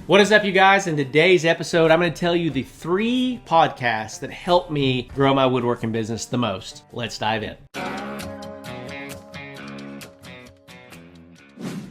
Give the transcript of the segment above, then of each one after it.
What is up, you guys? In today's episode, I'm going to tell you the 3 podcasts that helped me grow my woodworking business the most. Let's dive in.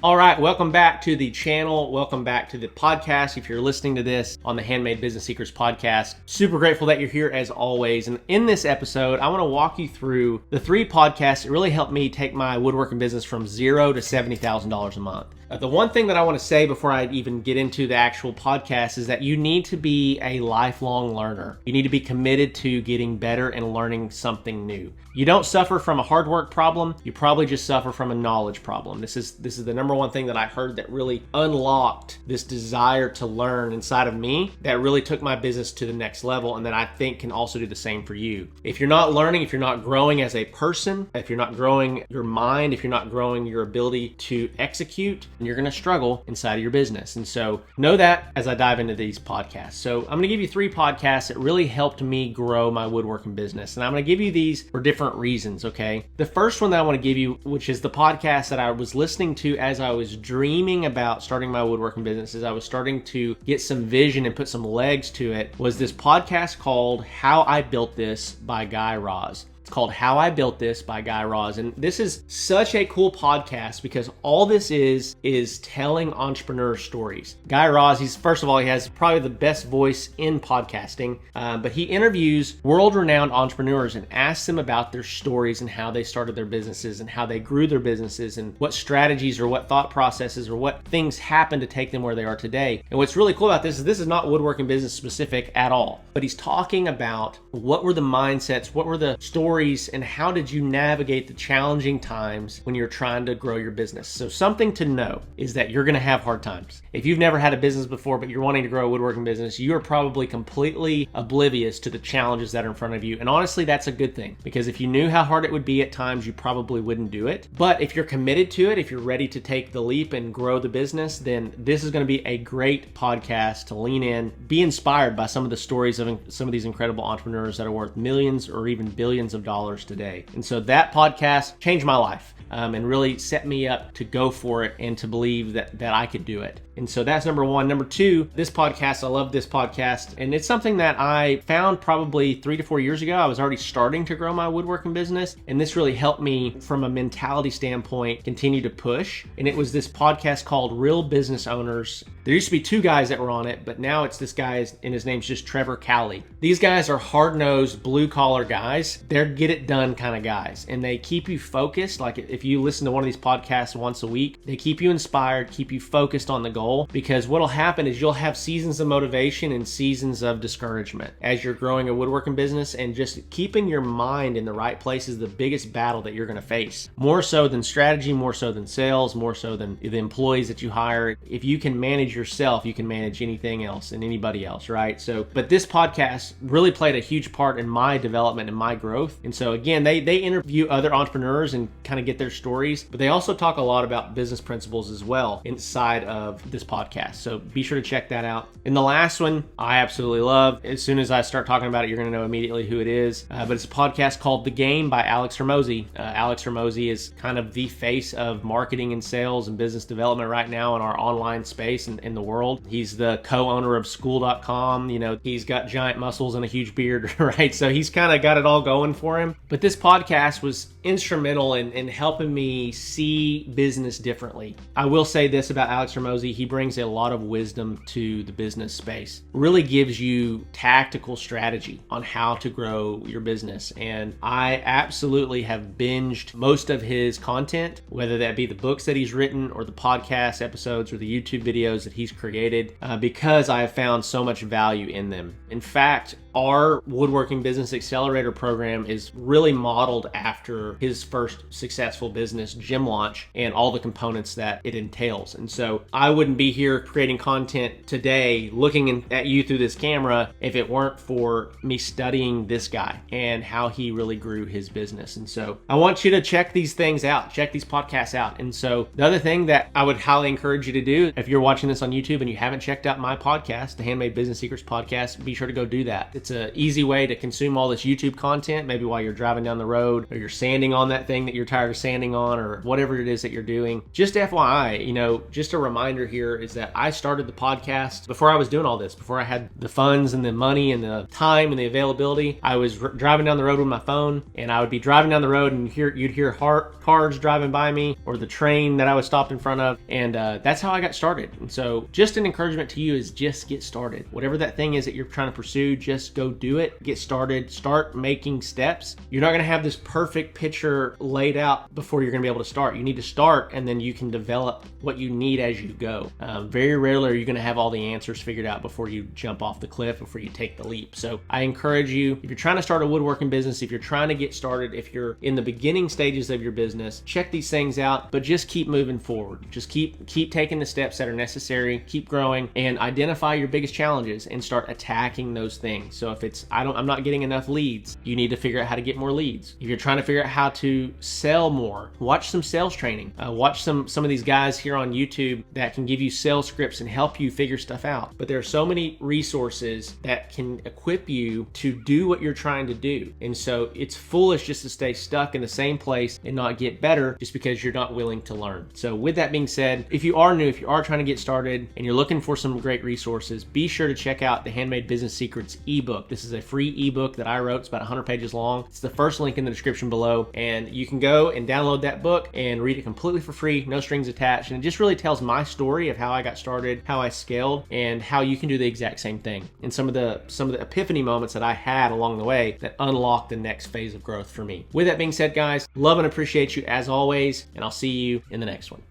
All right, welcome back to the channel. Welcome back to the podcast. If you're listening to this on the Handmade Business Secrets podcast, super grateful that you're here as always. And in this episode, I want to walk you through the 3 podcasts that really helped me take my woodworking business from $0 to $70,000 a month. The one thing that I want to say before I even get into the actual podcast is that you need to be a lifelong learner. You need to be committed to getting better and learning something new. You don't suffer from a hard work problem. You probably just suffer from a knowledge problem. This is the number one thing that I heard that really unlocked this desire to learn inside of me that really took my business to the next level, and that I think can also do the same for you. If you're not learning, if you're not growing as a person, if you're not growing your mind, if you're not growing your ability to execute, you're going to struggle inside of your business. And so know that as I dive into these podcasts. So I'm going to give you 3 podcasts that really helped me grow my woodworking business. And I'm going to give you these for different reasons, okay? The first one that I want to give you, which is the podcast that I was listening to as I was dreaming about starting my woodworking business, as I was starting to get some vision and put some legs to it, was this podcast called How I Built This by Guy Raz. It's called How I Built This by Guy Raz. And this is such a cool podcast because all this is telling entrepreneur stories. Guy Raz, first of all, he has probably the best voice in podcasting, but he interviews world-renowned entrepreneurs and asks them about their stories and how they started their businesses and how they grew their businesses and what strategies or what thought processes or what things happened to take them where they are today. And what's really cool about this is not woodworking business specific at all, but he's talking about what were the mindsets, what were the stories, and how did you navigate the challenging times when you're trying to grow your business. So something to know is that you're going to have hard times. If you've never had a business before, but you're wanting to grow a woodworking business, you are probably completely oblivious to the challenges that are in front of you. And honestly, that's a good thing, because if you knew how hard it would be at times, you probably wouldn't do it. But if you're committed to it, if you're ready to take the leap and grow the business, then this is going to be a great podcast to lean in, be inspired by some of the stories of some of these incredible entrepreneurs that are worth millions or even billions of dollars today. And so that podcast changed my life and really set me up to go for it and to believe that I could do it. And so that's number 1. Number 2, this podcast, I love this podcast. And it's something that I found probably 3 to 4 years ago. I was already starting to grow my woodworking business. And this really helped me from a mentality standpoint continue to push. And it was this podcast called Real Business Owners. There used to be 2 guys that were on it, but now it's this guy, and his name's just Trevor Cowley. These guys are hard-nosed, blue-collar guys. They're get-it-done kind of guys. And they keep you focused. Like if you listen to one of these podcasts once a week, they keep you inspired, keep you focused on the goal. Because what'll happen is you'll have seasons of motivation and seasons of discouragement as you're growing a woodworking business, and just keeping your mind in the right place is the biggest battle that you're going to face. More so than strategy, more so than sales, more so than the employees that you hire. If you can manage yourself, you can manage anything else and anybody else, right? But this podcast really played a huge part in my development and my growth. And so again, they interview other entrepreneurs and kind of get their stories, but they also talk a lot about business principles as well inside of this podcast. So be sure to check that out. And the last one I absolutely love. As soon as I start talking about it, you're going to know immediately who it is. But it's a podcast called The Game by Alex Hormozi. Alex Hormozi is kind of the face of marketing and sales and business development right now in our online space and in the world. He's the co-owner of school.com. You know, he's got giant muscles and a huge beard, right? So he's kind of got it all going for him. But this podcast was instrumental in helping me see business differently. I will say this about Alex Hormozi. He brings a lot of wisdom to the business space. Really gives you tactical strategy on how to grow your business. And I absolutely have binged most of his content, whether that be the books that he's written or the podcast episodes or the YouTube videos that he's created, because I have found so much value in them. In fact, our Woodworking Business Accelerator program is really modeled after his first successful business, Gym Launch, and all the components that it entails. And so I wouldn't be here creating content today looking at you through this camera if it weren't for me studying this guy and how he really grew his business. And so I want you to check these things out, check these podcasts out. And so the other thing that I would highly encourage you to do, if you're watching this on YouTube and you haven't checked out my podcast, the Handmade Business Secrets podcast, be sure to go do that. It's an easy way to consume all this YouTube content, maybe while you're driving down the road or you're sanding on that thing that you're tired of sanding on, or whatever it is that you're doing. Just FYI, just a reminder here here is that I started the podcast before I was doing all this, before I had the funds and the money and the time and the availability. I was driving down the road with my phone, and I would be driving down the road and you'd hear cars driving by me, or the train that I was stopped in front of. And that's how I got started. And so just an encouragement to you is just get started. Whatever that thing is that you're trying to pursue, just go do it. Get started. Start making steps. You're not going to have this perfect picture laid out before you're going to be able to start. You need to start, and then you can develop what you need as you go. Very rarely are you going to have all the answers figured out before you jump off the cliff, before you take the leap. So I encourage you, if you're trying to start a woodworking business, if you're trying to get started, if you're in the beginning stages of your business, check these things out, but just keep moving forward. Just keep taking the steps that are necessary, keep growing, and identify your biggest challenges and start attacking those things. So if it's, I'm not getting enough leads, you need to figure out how to get more leads. If you're trying to figure out how to sell more, watch some sales training. Watch some of these guys here on YouTube that can give you sales scripts and help you figure stuff out. But there are so many resources that can equip you to do what you're trying to do. And so it's foolish just to stay stuck in the same place and not get better just because you're not willing to learn. So with that being said, if you are new, if you are trying to get started and you're looking for some great resources, be sure to check out the Handmade Business Secrets ebook. This is a free ebook that I wrote. It's about 100 pages long. It's the first link in the description below, and you can go and download that book and read it completely for free, no strings attached. And it just really tells my story of how I got started, how I scaled, and how you can do the exact same thing. And some of the epiphany moments that I had along the way that unlocked the next phase of growth for me. With that being said, guys, love and appreciate you as always, and I'll see you in the next one.